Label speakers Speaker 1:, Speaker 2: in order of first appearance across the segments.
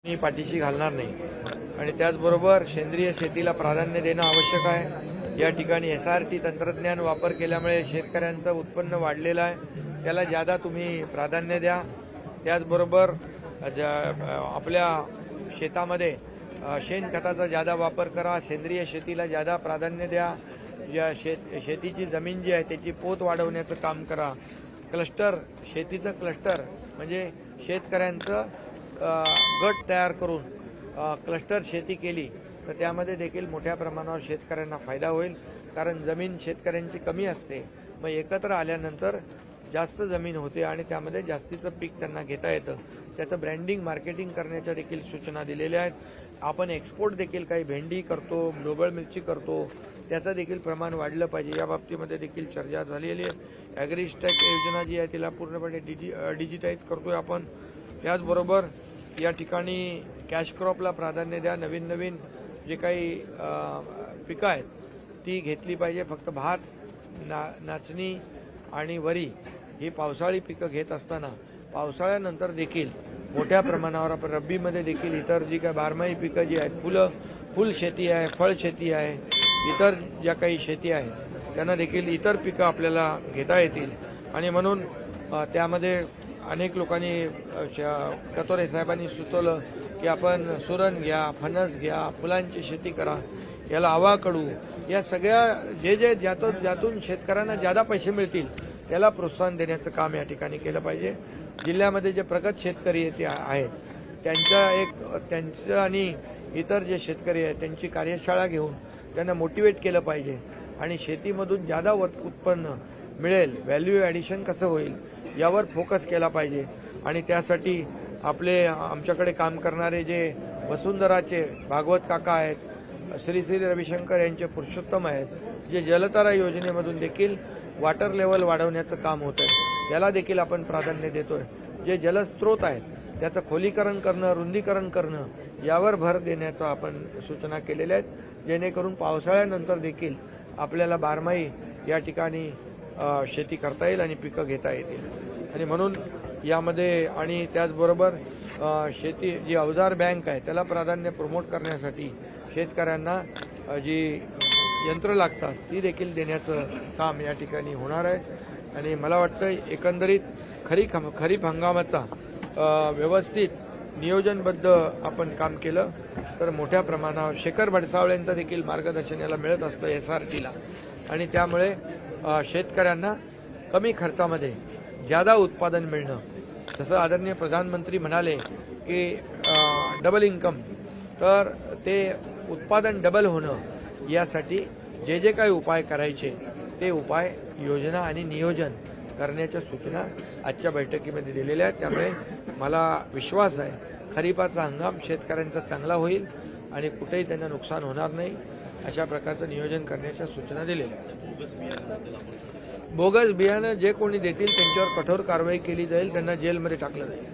Speaker 1: मी पाठीशी घालणार नाही आणि त्याचबरोबर सेंद्रिय शेतीला प्राधान्य देणं आवश्यक आहे। या ठिकाणी SRT तंत्रज्ञान वापर केल्यामुळे शेतकऱ्यांचं उत्पन्न वाढलेलं आहे, त्याला ज्यादा तुम्ही प्राधान्य द्या। त्याचबरोबर आपल्या शेतामध्ये शेणखताचा ज्यादा वापर करा, सेंद्रिय शेतीला ज्यादा प्राधान्य द्या। या शेतीची जमीन जी आहे त्याची पोत वाढवण्याचं काम करा। क्लस्टर शेतीचं क्लस्टर म्हणजे शेतकऱ्यांचं गट तयार करून क्लस्टर शेती केली तर त्यामध्ये देखील मोठ्या प्रमाणावर शेतकऱ्यांना फायदा होईल, कारण जमीन शेतकऱ्यांची कमी असते। मग एकत्र आल्यानंतर जास्त जमीन होते आणि त्यामध्ये जास्तीचं पीक त्यांना घेता येतं। त्याचं ब्रँडिंग मार्केटिंग करण्याच्या देखील सूचना दिलेल्या आहेत। आपण एक्सपोर्ट देखील काही भेंडी करतो, ढोबळ मिरची करतो, त्याचं देखील प्रमाण वाढलं पाहिजे। या बाबतीमध्ये देखील चर्चा झालेली आहे। ॲग्रिस्टॅक योजना जी आहे तिला पूर्णपणे डिजिटाईज करतोय आपण। त्याचबरोबर या ठिकाणी कॅश क्रॉपला प्राधान्य द्या। नवीन नवीन जे काही पिकं आहेत ती घेतली पाहिजे। फक्त भात, नाचणी आणि वरी ही पावसाळी पिकं घेत असताना पावसाळ्यानंतर देखील मोठ्या प्रमाणावर आपण रब्बीमध्ये देखील इतर जी काही बारमाही पिकं जी आहेत, फुल शेती आहे, फळ शेती आहे, इतर ज्या काही शेती आहेत त्यांना देखील इतर पिकं आपल्याला घेता येतील। आणि म्हणून त्यामध्ये अनेक लोकांनी कतोरे साहेबांनी सुचवलं की आपण सुरण घ्या, फणस घ्या, फुलांची शेती करा, याला आवाकडू, या सगळ्या जे ज्यातून शेतकऱ्यांना ज्यादा पैसे मिळतील त्याला प्रोत्साहन देण्याचं काम या ठिकाणी केलं पाहिजे। जिल्ह्यामध्ये जे प्रगत शेतकरी आहेत त्यांचं आणि इतर जे शेतकरी आहेत त्यांची कार्यशाळा घेऊन त्यांना मोटिवेट केलं पाहिजे आणि शेतीमधून ज्यादा उत्पन्न मिळेल, व्हॅल्यू ॲडिशन कसं होईल यावर फोकस केला पाहिजे। आणि त्यासाठी आमच्याकडे काम करणारे जे वसुंधराचे भागवत काका आहेत, श्री रविशंकर यांचे पुरुषोत्तम आहेत, जे जलतारा योजनेमधून देखील वॉटर लेवल वाढवण्याचं काम होत आहे, त्याला देखील आपण प्राधान्य देतोय। जे जलस्रोत आहेत त्याचं खोलीकरण करणं, रुंदीकरण करणं यावर भर देण्याचं आपण सूचना केलेल्या आहेत, जेणेकरून पावसाळ्यानंतर देखील आपल्याला बारमाही या ठिकाणी शेती करता येईल आणि पिकं घेता येतील। आणि म्हणून यामध्ये आणि त्याचबरोबर शेती जी अवजार बँक आहे त्याला प्राधान्य प्रमोट करण्यासाठी शेतकऱ्यांना जी यंत्र लागतात ती देखील देण्याचं काम या ठिकाणी होणार आहे। आणि मला वाटतं एकंदरीत खरीप हंगामाचा व्यवस्थित नियोजनबद्ध आपण काम केलं तर मोठ्या प्रमाणावर शेखर भडसावळ्यांचं देखील मार्गदर्शन याला मिळत असतं SRTला, आणि त्यामुळे शेतकऱ्यांना कमी खर्चामध्ये ज्यादा उत्पादन मिळणं, जसं आदरणीय प्रधानमंत्री म्हणाले की डबल इन्कम, तर ते उत्पादन डबल होणं यासाठी जे काही उपाय करायचे ते उपाय, योजना आणि नियोजन करण्याच्या सूचना आजच्या बैठकीमध्ये दिलेल्या आहेत। त्यामुळे मला विश्वास आहे खरीपाचा हंगाम शेतकऱ्यांचा चांगला होईल आणि कुठेही त्यांना नुकसान होणार नाही, अशा प्रकारचं नियोजन करण्याच्या सूचना दिलेल्या आहेत। बोगस बियाणं जे कोणी देतील त्यांच्यावर कठोर कारवाई केली जाईल, त्यांना जेलमध्ये टाकलं जाईल।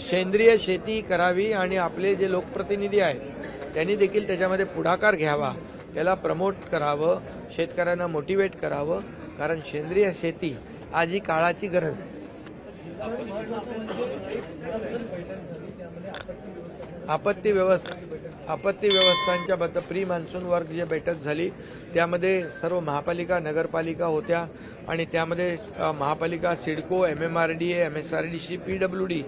Speaker 1: सेंद्रिय शेती करावी आणि आपले जे लोकप्रतिनिधी आहेत त्यांनी देखील त्याच्यामध्ये पुढाकार घ्यावा, त्याला प्रमोट करावं, शेतकऱ्यांना मोटिवेट करावं, कारण सेंद्रिय शेती आज ही काळाची गरज आहे। आपत्ती व्यवस्थांच्या प्री मान्सून वर्ग जे बैठक झाली त्यामध्ये सर्व महापालिका, नगरपालिका होत्या आणि त्यामध्ये महापालिका, सिडको, MMRDA, MSRDC, PWD,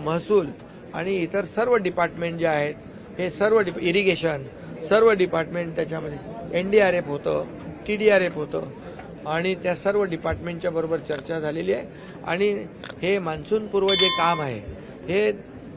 Speaker 1: महसूल आणि इतर सर्व डिपार्टमेंट जे आहेत हे सर्व इरिगेशन सर्व डिपार्टमेंट त्याच्यामध्ये NDRF होतं, TDRF होतं आणि त्या सर्व डिपार्टमेंटच्या बरोबर चर्चा झालेली आहे। आणि हे मान्सूनपूर्व जे काम आहे हे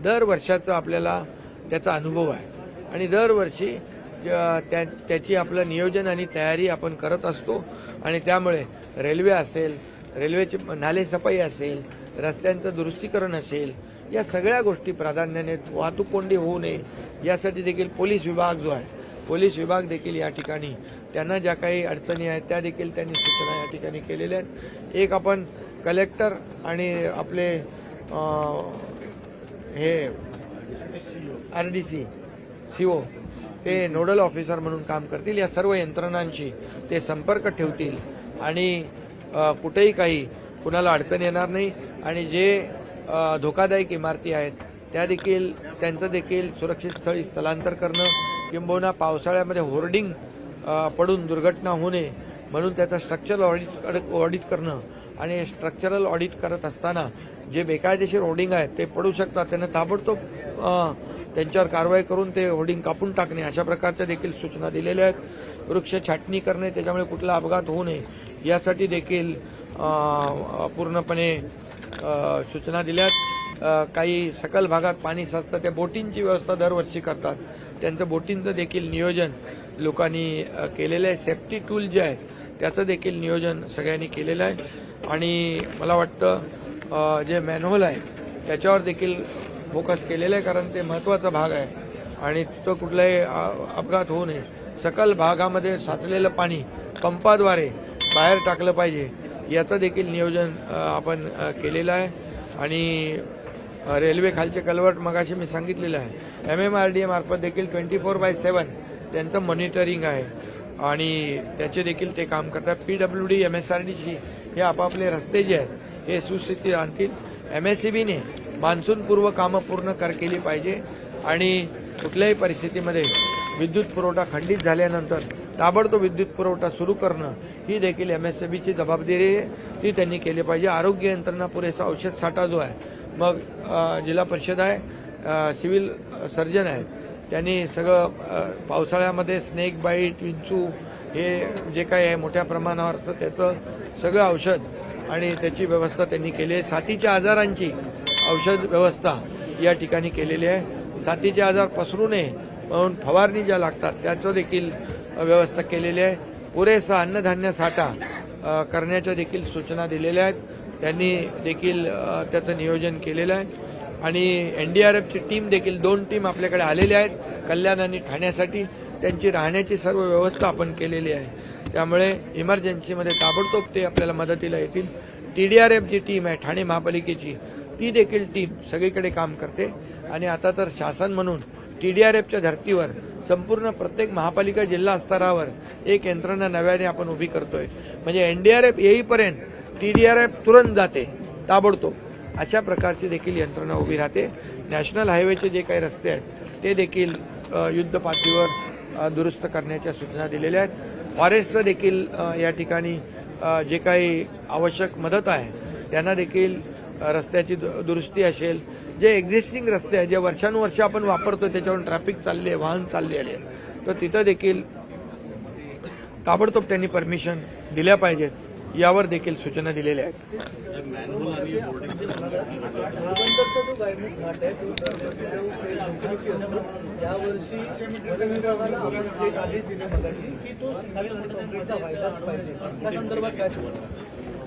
Speaker 1: दर वर्षाचं आपल्याला त्याचा अनुभव आहे आणि दरवर्षी त्याची आपलं नियोजन आणि तयारी आपण करत असतो। आणि त्यामुळे रेल्वे असेल, रेल्वेची नालेसफाई असेल, रस्त्यांचं दुरुस्तीकरण असेल, या सगळ्या गोष्टी प्राधान्याने, वाहतूक कोंडी होऊ नये यासाठी देखील पोलीस विभाग जो आहे, पोलीस विभाग देखील या ठिकाणी त्यांना ज्या काही अडचणी आहेत त्या देखील त्यांनी सूचना या ठिकाणी केलेल्या आहेत। एक आपण कलेक्टर आणि आपले हे RDC CO ते नोडल ऑफिसर म्हणून काम करतील, या सर्व यंत्रणांशी ते संपर्क ठेवतील आणि कुठेही काही कुणाला अडचण येणार नाही। आणि जे धोकादायक इमारती आहेत त्यांचं देखील सुरक्षित स्थळी स्थलांतर करणं, किंबहुना पावसाळ्यामध्ये होर्डिंग पडून दुर्घटना होऊ नये म्हणून त्याचं स्ट्रक्चरल ऑडिट करणं, आणि स्ट्रक्चरल ऑडिट करत असताना जे बेकायदेशीर होर्डिंग आहेत ते पडू शकतात, त्यांना ताबडतोब त्यांच्यावर कारवाई करून ते होर्डिंग कापून टाकणे, अशा प्रकारच्या देखील सूचना दिलेल्या आहेत. वृक्ष छाटणी करणे, त्याच्यामुळे कुठला अपघात होऊ नये यासाठी देखील पूर्णपणे सूचना दिल्यात. काही सकल भागात पाणी साचतं, त्या बोटींची व्यवस्था दरवर्षी करतात, त्यांचं बोटींचं देखील नियोजन लोकांनी केलेलं आहे. सेफ्टी टूल जे आहेत त्याचं देखील नियोजन सगळ्यांनी केलेलं आहे. आणि मला वाटतं जे मॅनहोल आहे त्याच्यावर देखील फोकस केलेला आहे, कारण ते महत्त्वाचा भाग आहे आणि तिथं कुठलाही अपघात होऊ नये. सकल भागामध्ये साचलेलं पाणी पंपाद्वारे बाहेर टाकलं पाहिजे, याचं देखील नियोजन आपण केलेलं आहे. आणि रेल्वे खालचे कलवर्ट मगाशी मी सांगितलेलं आहे, MMRDA मार्फत देखील 24/7 त्यांचं मॉनिटरिंग आहे आणि त्याचे देखील ते काम करतात. PWD MSRDC हे आपापले रस्ते जे आहेत हे सुस्थितीत आणतील. MSEBने मान्सूनपूर्व कामं पूर्ण केली पाहिजे आणि कुठल्याही परिस्थितीमध्ये विद्युत पुरवठा खंडित झाल्यानंतर ताबडतोब विद्युत पुरवठा सुरू करणं ही देखील MSEBची जबाबदारी आहे, ती त्यांनी केली पाहिजे. आरोग्य यंत्रणा पुरेसा औषध साठा जो आहे, मग जिल्हा परिषद आहे, सिव्हिल सर्जन आहेत, त्यांनी सगळं पावसाळ्यामध्ये स्नेक बाईट, विंचू हे जे काही आहे मोठ्या प्रमाणावर, तर त्याचं सगळं औषध आणि त्याची व्यवस्था त्यांनी केली आहे. साथीच्या आजारांची औषध व्यवस्था या ठिकाणी केलेली आहे. साथीचे आजार पसरू नये म्हणून फवारणी ज्या लागतात त्याचं देखील व्यवस्था केलेली आहे. पुरेसा अन्नधान्य साठा करण्याच्या देखील सूचना दिलेल्या आहेत, त्यांनी देखील त्याचं नियोजन केलेलं आहे. आणि NDRFची टीम देखील 2 टीम आपल्याकडे आलेल्या आहेत कल्याण आणि ठाण्यासाठी. त्यांची राहण्याची सर्व व्यवस्था आपण केलेली आहे, त्यामुळे इमर्जन्सीमध्ये ताबडतोब ते आपल्याला मदतीला येतील. TDRF जी टीम आहे ठाणे महापालिकेची, ती देखील टीम सगळीकडे काम करते. आणि आता तर शासन म्हणून TDRFच्या धर्तीवर संपूर्ण प्रत्येक महापालिका जिल्हा स्तरावर एक यंत्रणा नव्याने आपण उभी करतोय, म्हणजे NDRF येईपर्यंत TDRF तुरंत जाते ताबडतोब, अशा प्रकारची देखील यंत्रणा उभी राहते. नॅशनल हायवेचे जे काही रस्ते आहेत ते देखील युद्ध पातळीवर दुरुस्त करण्याच्या सूचना दिलेल्या आहेत. फॉरेस्टचं देखील या ठिकाणी जे काही आवश्यक मदत आहे त्यांना देखील रस्त्याची दुरुस्ती असेल, जे एक्झिस्टिंग रस्ते आहेत जे वर्षानुवर्ष आपण वापरतो त्याच्यावर ट्रॅफिक चालली आहे, वाहन चालले आले, तर तिथं देखील ताबडतोब त्यांनी परमिशन दिल्या पाहिजेत, यावर देखील सूचना दिलेल्या आहेत.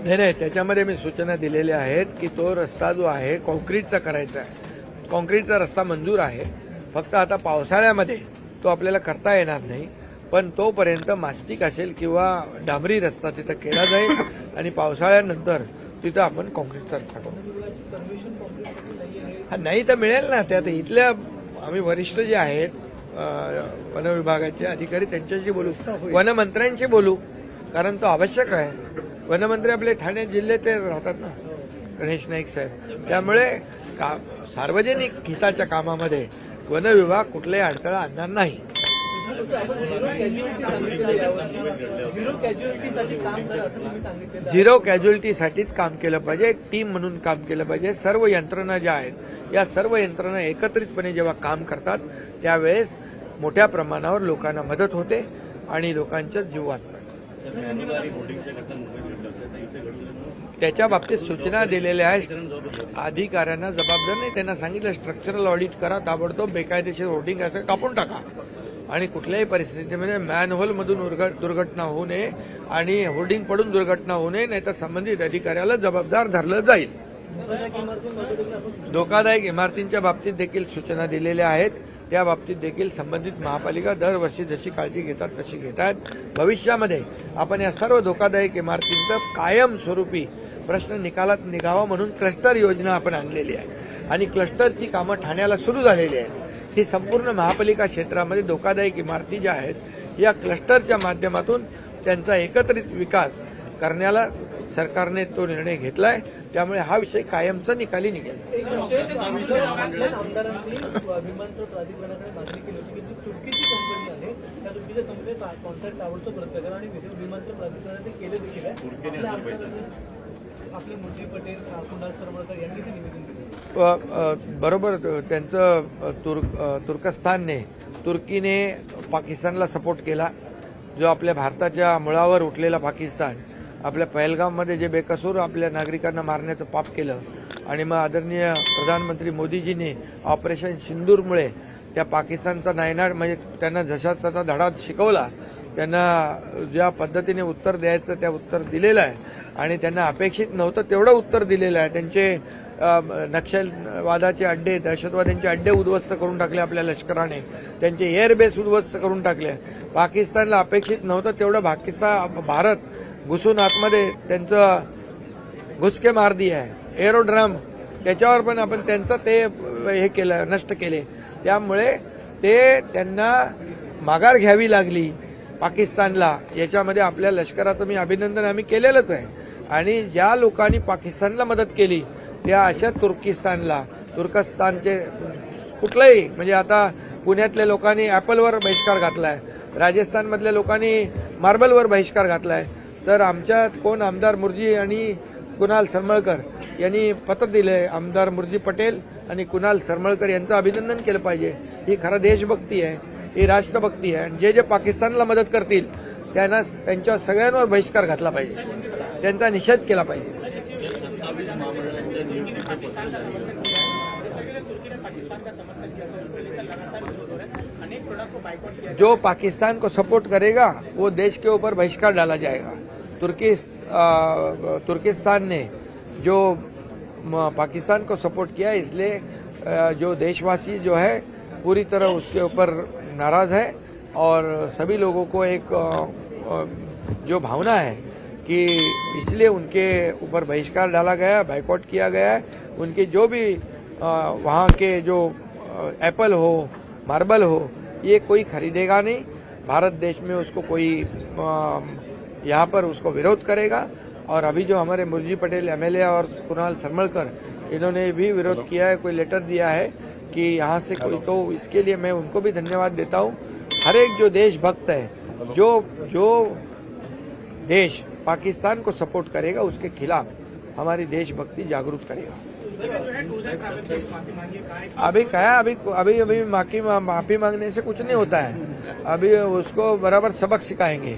Speaker 1: नाही, त्याच्यामध्ये मी सूचना दिलेल्या आहेत की तो रस्ता जो आहे कॉन्क्रीटचा करायचा आहे. कॉन्क्रीटचा रस्ता मंजूर आहे, फक्त आता पावसाळ्यामध्ये तो आपल्याला करता येणार नाही, पण तोपर्यंत मास्टिक असेल किंवा डांबरी रस्ता तिथं केला जाईल आणि पावसाळ्यानंतर तिथं आपण कॉन्क्रीटचा रस्ता करू. नाही तर मिळेल ना, त्यात इथल्या आम्ही वरिष्ठ जे आहेत वन विभागाचे अधिकारी त्यांच्याशी बोलू, वनमंत्र्यांशी बोलू, कारण तो आवश्यक आहे. वनमंत्री आपले ठाणे जिल्ह्यात राहतात ना, गणेश नाईक साहेब, त्यामुळे सार्वजनिक हिताच्या कामामध्ये वन विभाग कुठलाही अडथळा आणणार नाही. झिरो कॅज्युअलिटीसाठीच काम केलं पाहिजे, एक टीम म्हणून काम केलं पाहिजे. सर्व यंत्रणा ज्या आहेत या सर्व यंत्रणा एकत्रितपणे जेव्हा काम करतात त्यावेळेस मोठ्या प्रमाणावर लोकांना मदत होते आणि लोकांचे जीव वाचतात. त्याच्या बाबतीत सूचना दिलेल्या आहेत. अधिकाऱ्यांना जबाबदार नाही, त्यांना सांगितलं स्ट्रक्चरल ऑडिट करा, ताबडतोब बेकायदेशीर होर्डिंग असं कापून टाका आणि कुठल्याही परिस्थितीमध्ये मॅनहोलमधून दुर्घटना होऊ नये आणि होर्डिंग पडून दुर्घटना होऊ नये, नाहीतर संबंधित अधिकाऱ्याला जबाबदार धरलं जाईल. धोकादायक इमारतींच्या बाबतीत देखील सूचना दिलेल्या आहेत, त्या बाबतीत देखील संबंधित महापालिका दरवर्षी जशी काळजी घेतात तशी घेत आहेत. भविष्यामध्ये आपण या सर्व धोकादायक इमारतींचं कायमस्वरूपी प्रश्न निकालात निघावा म्हणून क्लस्टर योजना आपण आणलेली आहे आणि क्लस्टरची कामं ठाण्याला सुरू झालेली आहेत. ही संपूर्ण महापालिका क्षेत्रामध्ये धोकादायक इमारती ज्या आहेत या क्लस्टरच्या माध्यमातून त्यांचा एकत्रित विकास करण्याला सरकारने तो निर्णय घेतलाय. त्यामुळे हा विषय कायमचा निकाली निघेल.
Speaker 2: आमदारांनी विमानतळ प्राधिकरणाकडे मागणी केली होती की जी तुर्कीची कंपनी आहे त्या तुर्कीच्या कंपनीचा कॉन्ट्रॅक्ट ताबडतोब रद्द करा आणि विमानतळ प्राधिकरणाने केले देखील आहे. आपले मुरजी पटेल, कुणाल सरमळकर यांनी ते निवेदन दिले.
Speaker 1: बरोबर, त्यांचं तुर्कीने पाकिस्तानला सपोर्ट केला. जो आपल्या भारताच्या मुळावर उठलेला पाकिस्तान, आपल्या पहलगाममध्ये जे बेकसूर आपल्या नागरिकांना मारण्याचं पाप केलं आणि मग आदरणीय प्रधानमंत्री मोदीजींनी ऑपरेशन सिंदूरमुळे त्या पाकिस्तानचा नायनाट म्हणजे त्यांना जशा त्याचा धडा शिकवला, त्यांना ज्या पद्धतीने उत्तर द्यायचं त्या उत्तर दिलेलं आहे आणि त्यांना अपेक्षित नव्हतं तेवढं उत्तर दिलेलं आहे. त्यांचे नक्षलवादाचे अड्डे, दहशतवाद्यांचे अड्डे उद्ध्वस्त करून टाकले आपल्या लष्कराने, त्यांचे एअरबेस उद्ध्वस्त करून टाकले. पाकिस्तानला अपेक्षित नव्हतं तेवढं भारत घुसून आतमध्ये त्यांचं घुसके मार दिए आहे. एरोड्रम त्याच्यावर पण आपण त्यांचं ते हे केलं, नष्ट केले. त्यामुळे त्यांना माघार घ्यावी लागली पाकिस्तानला. याच्यामध्ये आपल्या लष्कराचं मी अभिनंदन आम्ही केलेलंच आहे. आणि ज्या लोकांनी पाकिस्तानला मदत केली त्या अशा तुर्कस्तानचे कुठलंही म्हणजे आता पुण्यातल्या लोकांनी ॲपलवर बहिष्कार घातलाय, राजस्थानमधल्या लोकांनी मार्बलवर बहिष्कार घातलाय, तर आमच्यात कोण आमदार मुरजी आणि कुणाल सरमळकर यांनी पत्र दिलंय. आमदार मुरजी पटेल आणि कुणाल सरमळकर यांचं अभिनंदन केलं पाहिजे. ही खरं देशभक्ती आहे, ही राष्ट्रभक्ती आहे. आणि जे पाकिस्तानला मदत करतील त्यांच्या सगळ्यांवर बहिष्कार घातला पाहिजे, त्यांचा निषेध केला पाहिजे. जो पाकिस्तान को सपोर्ट करेगा वो देश के ऊपर बहिष्कार डाला जाएगा. तुर्किस्तान ने जो पाकिस्तान को सपोर्ट किया, इसलिए जो देशवासी जो है पूरी तरह उसके ऊपर नाराज है. और सभी लोगों को एक जो भावना है कि इसलिए उनके ऊपर बहिष्कार डाला गया, बाइकआउट किया गया है. उनके जो भी वहाँ के जो एप्पल हो, मार्बल हो, ये कोई खरीदेगा नहीं. भारत देश में उसको कोई यहाँ पर उसको विरोध करेगा. और अभी जो हमारे मुरजी पटेल एमएलए और कुणाल सरमळकर इन्होंने भी विरोध किया है, कोई लेटर दिया है कि यहाँ से कोई, तो इसके लिए मैं उनको भी धन्यवाद देता हूँ. हर एक जो देशभक्त है, जो देश पाकिस्तान को सपोर्ट करेगा उसके खिलाफ हमारी देशभक्ति जागरूक करेगा. अभी माफी मांगने से कुछ नहीं होता है. अभी उसको बराबर सबक सिखाएंगे.